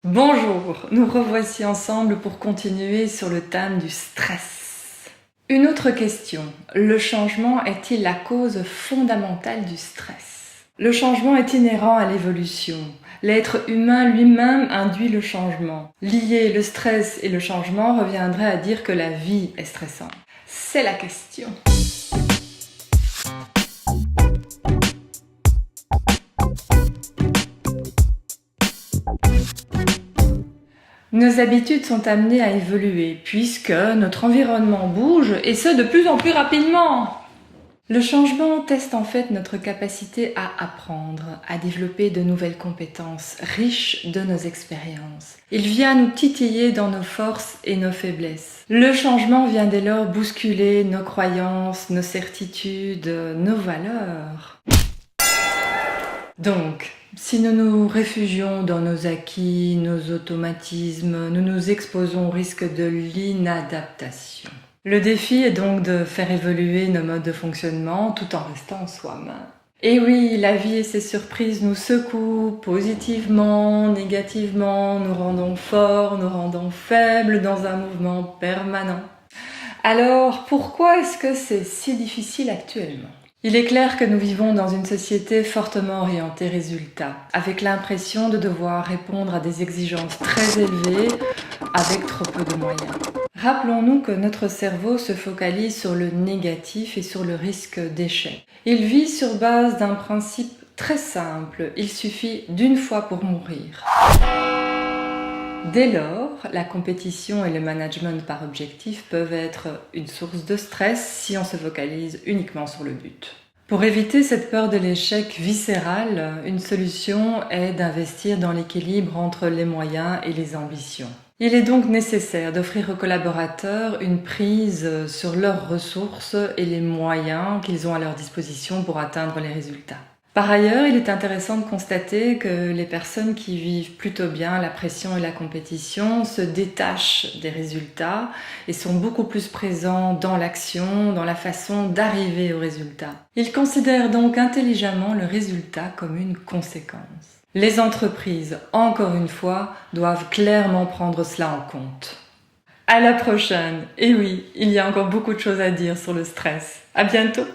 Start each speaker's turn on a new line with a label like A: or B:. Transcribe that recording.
A: Bonjour, nous revoici ensemble pour continuer sur le thème du stress. Une autre question, le changement est-il la cause fondamentale du stress? Le changement est inhérent à l'évolution. L'être humain lui-même induit le changement. Lier le stress et le changement reviendrait à dire que la vie est stressante. C'est la question. Nos habitudes sont amenées à évoluer puisque notre environnement bouge et ce de plus en plus rapidement. Le changement teste en fait notre capacité à apprendre, à développer de nouvelles compétences riches de nos expériences. Il vient nous titiller dans nos forces et nos faiblesses. Le changement vient dès lors bousculer nos croyances, nos certitudes, nos valeurs. Donc, si nous nous réfugions dans nos acquis, nos automatismes, nous nous exposons au risque de l'inadaptation. Le défi est donc de faire évoluer nos modes de fonctionnement tout en restant soi-même. Et oui, la vie et ses surprises nous secouent positivement, négativement, nous rendons forts, nous rendons faibles dans un mouvement permanent. Alors, pourquoi est-ce que c'est si difficile actuellement ? Il est clair que nous vivons dans une société fortement orientée résultat, avec l'impression de devoir répondre à des exigences très élevées avec trop peu de moyens. Rappelons-nous que notre cerveau se focalise sur le négatif et sur le risque d'échec. Il vit sur base d'un principe très simple, il suffit d'une fois pour mourir. Dès lors, la compétition et le management par objectif peuvent être une source de stress si on se focalise uniquement sur le but. Pour éviter cette peur de l'échec viscéral, une solution est d'investir dans l'équilibre entre les moyens et les ambitions. Il est donc nécessaire d'offrir aux collaborateurs une prise sur leurs ressources et les moyens qu'ils ont à leur disposition pour atteindre les résultats. Par ailleurs, il est intéressant de constater que les personnes qui vivent plutôt bien la pression et la compétition se détachent des résultats et sont beaucoup plus présents dans l'action, dans la façon d'arriver au résultat. Ils considèrent donc intelligemment le résultat comme une conséquence. Les entreprises, encore une fois, doivent clairement prendre cela en compte. À la prochaine! Et oui, il y a encore beaucoup de choses à dire sur le stress. À bientôt!